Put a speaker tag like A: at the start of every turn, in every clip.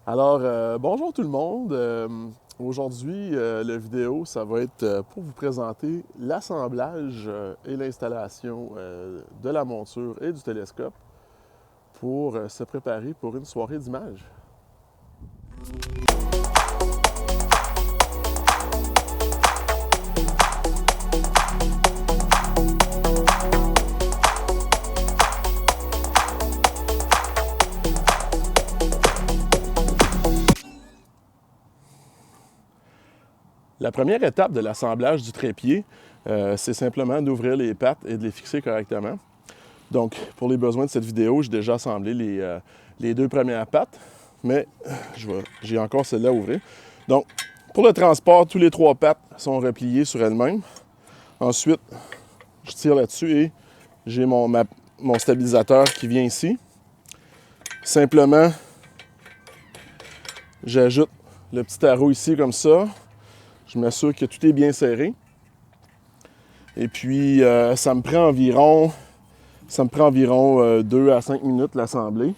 A: Alors, bonjour tout le monde. Aujourd'hui, la vidéo, ça va être pour vous présenter l'assemblage et l'installation de la monture et du télescope pour se préparer pour une soirée d'images. La première étape de l'assemblage du trépied, c'est simplement d'ouvrir les pattes et de les fixer correctement. Donc, pour les besoins de cette vidéo, j'ai déjà assemblé les deux premières pattes, mais j'ai encore celle-là à ouvrir. Donc, pour le transport, tous les trois pattes sont repliées sur elles-mêmes. Ensuite, je tire là-dessus et j'ai mon stabilisateur qui vient ici. Simplement, j'ajoute le petit tarot ici comme ça. Je m'assure que tout est bien serré. Et puis, ça me prend environ 2 à 5 minutes l'assembler.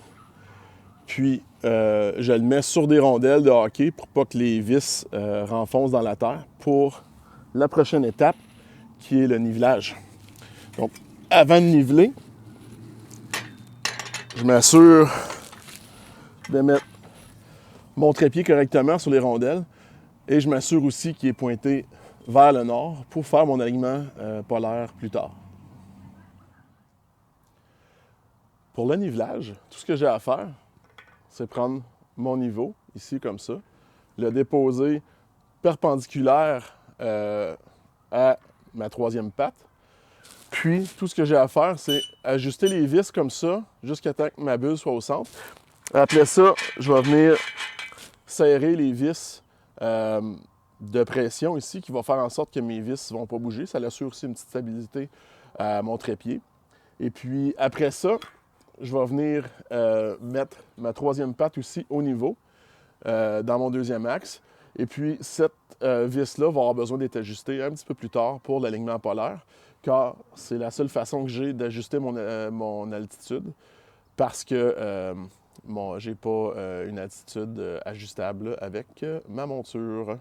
A: Puis, je le mets sur des rondelles de hockey pour pas que les vis renfoncent dans la terre pour la prochaine étape qui est le nivelage. Donc, avant de niveler, je m'assure de mettre mon trépied correctement sur les rondelles et je m'assure aussi qu'il est pointé vers le nord pour faire mon alignement polaire plus tard. Pour le nivelage, tout ce que j'ai à faire, c'est prendre mon niveau, ici comme ça, le déposer perpendiculaire à ma troisième patte. Puis, tout ce que j'ai à faire, c'est ajuster les vis comme ça jusqu'à temps que ma bulle soit au centre. Après ça, je vais venir serrer les vis de pression ici qui va faire en sorte que mes vis ne vont pas bouger. Ça assure aussi une petite stabilité à mon trépied. Et puis, après ça, je vais venir mettre ma troisième patte aussi au niveau dans mon deuxième axe. Et puis, cette vis-là va avoir besoin d'être ajustée un petit peu plus tard pour l'alignement polaire, car c'est la seule façon que j'ai d'ajuster mon altitude parce que j'ai pas une altitude ajustable avec ma monture.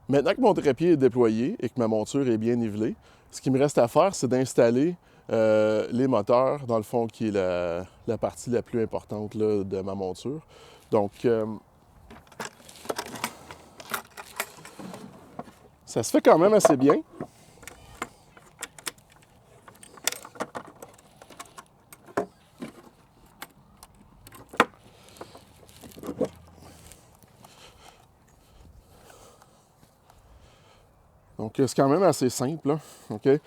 A: Maintenant que mon trépied est déployé et que ma monture est bien nivelée, ce qui me reste à faire, c'est d'installer les moteurs, dans le fond, qui est la partie la plus importante là, de ma monture. Donc, ça se fait quand même assez bien. Donc, c'est quand même assez simple. Là. Okay?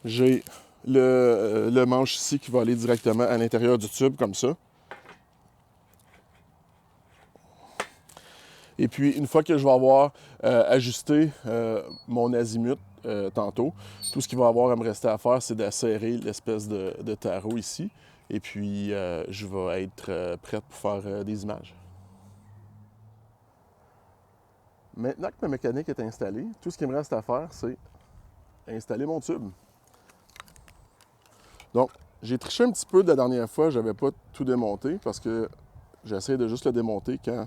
A: J'ai le manche ici qui va aller directement à l'intérieur du tube, comme ça. Et puis, une fois que je vais avoir ajusté mon azimut tantôt, tout ce qu'il va avoir à me rester à faire, c'est d'asserrer l'espèce de tarot ici. Et puis, je vais être prête pour faire des images. Maintenant que ma mécanique est installée, tout ce qui me reste à faire, c'est installer mon tube. Donc, j'ai triché un petit peu de la dernière fois, je n'avais pas tout démonté parce que j'essaie de juste le démonter quand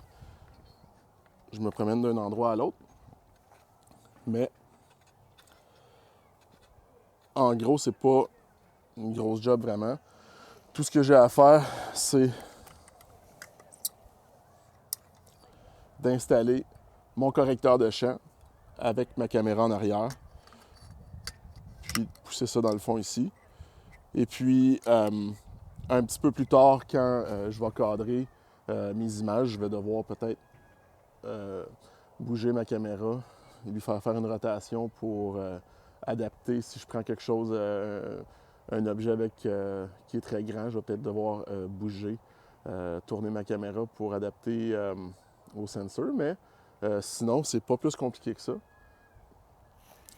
A: je me promène d'un endroit à l'autre. Mais en gros, c'est pas une grosse job vraiment. Tout ce que j'ai à faire, c'est d'installer mon correcteur de champ avec ma caméra en arrière, puis pousser ça dans le fond ici. Et puis, un petit peu plus tard, quand je vais cadrer mes images, je vais devoir peut-être bouger ma caméra et lui faire une rotation pour adapter. Si je prends quelque chose, un objet qui est très grand, je vais peut-être devoir bouger, tourner ma caméra pour adapter au sensor, mais sinon, c'est pas plus compliqué que ça.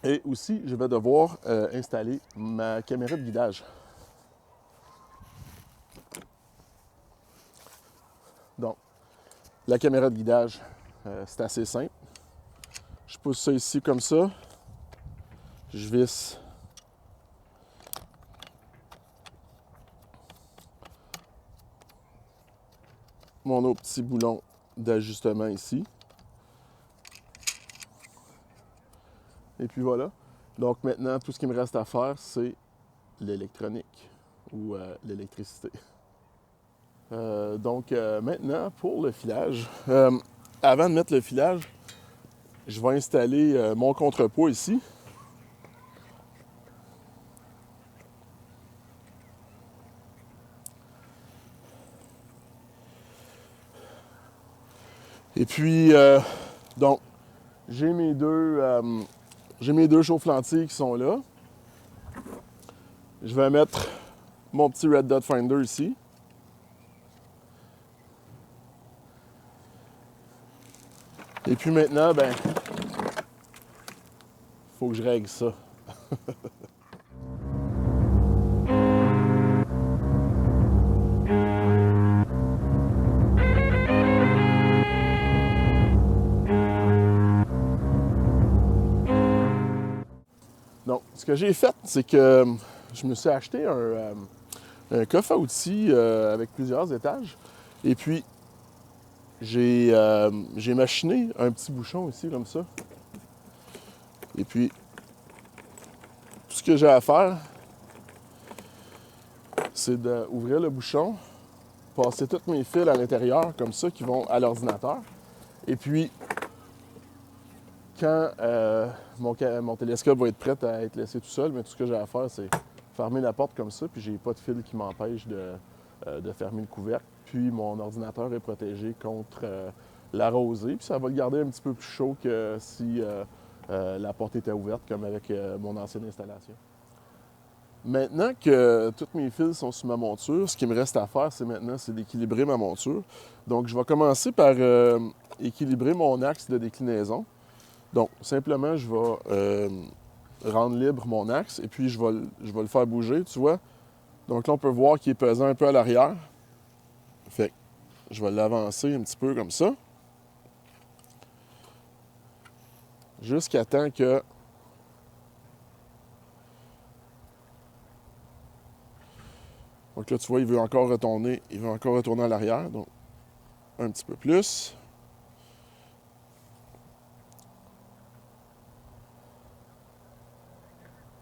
A: Et aussi, je vais devoir installer ma caméra de guidage. Donc, la caméra de guidage, c'est assez simple. Je pousse ça ici comme ça. Je visse mon autre petit boulon d'ajustement ici. Et puis voilà. Donc maintenant, tout ce qui me reste à faire, c'est l'électronique ou l'électricité. Maintenant, pour le filage, avant de mettre le filage, je vais installer mon contrepoids ici. Et puis, donc, j'ai mes deux chauffe-lentilles qui sont là. Je vais mettre mon petit Red Dot Finder ici. Et puis maintenant, ben, faut que je règle ça. Donc, ce que j'ai fait, c'est que je me suis acheté un coffre à outils avec plusieurs étages. Et puis, j'ai machiné un petit bouchon ici, comme ça. Et puis, tout ce que j'ai à faire, c'est d'ouvrir le bouchon, passer tous mes fils à l'intérieur, comme ça, qui vont à l'ordinateur. Et puis, quand mon télescope va être prêt à être laissé tout seul, mais tout ce que j'ai à faire, c'est fermer la porte comme ça, puis j'ai pas de fil qui m'empêche de fermer le couvercle. Puis mon ordinateur est protégé contre la rosée, puis ça va le garder un petit peu plus chaud que si la porte était ouverte, comme avec mon ancienne installation. Maintenant que tous mes fils sont sur ma monture, ce qui me reste à faire, c'est d'équilibrer ma monture. Donc, je vais commencer par équilibrer mon axe de déclinaison. Donc, simplement, je vais rendre libre mon axe et puis je vais le faire bouger, tu vois. Donc là, on peut voir qu'il est pesant un peu à l'arrière. Fait que je vais l'avancer un petit peu comme ça. Jusqu'à temps que... Donc là, tu vois, il veut encore retourner à l'arrière. Donc, un petit peu plus.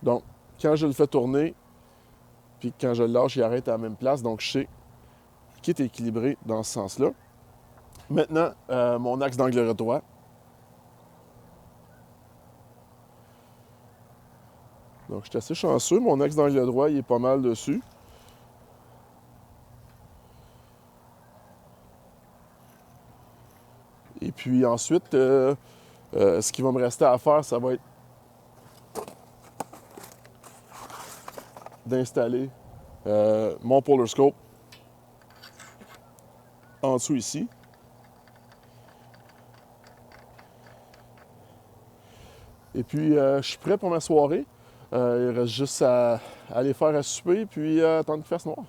A: Donc, quand je le fais tourner, puis quand je le lâche, il arrête à la même place. Donc, je sais qu'il est équilibré dans ce sens-là. Maintenant, mon axe d'angle droit. Donc, je suis assez chanceux. Mon axe d'angle droit, il est pas mal dessus. Et puis ensuite, ce qui va me rester à faire, ça va être d'installer mon Polar Scope en dessous ici. Et puis, je suis prêt pour ma soirée. Il reste juste à aller faire à souper, puis attendre qu'il fasse noir.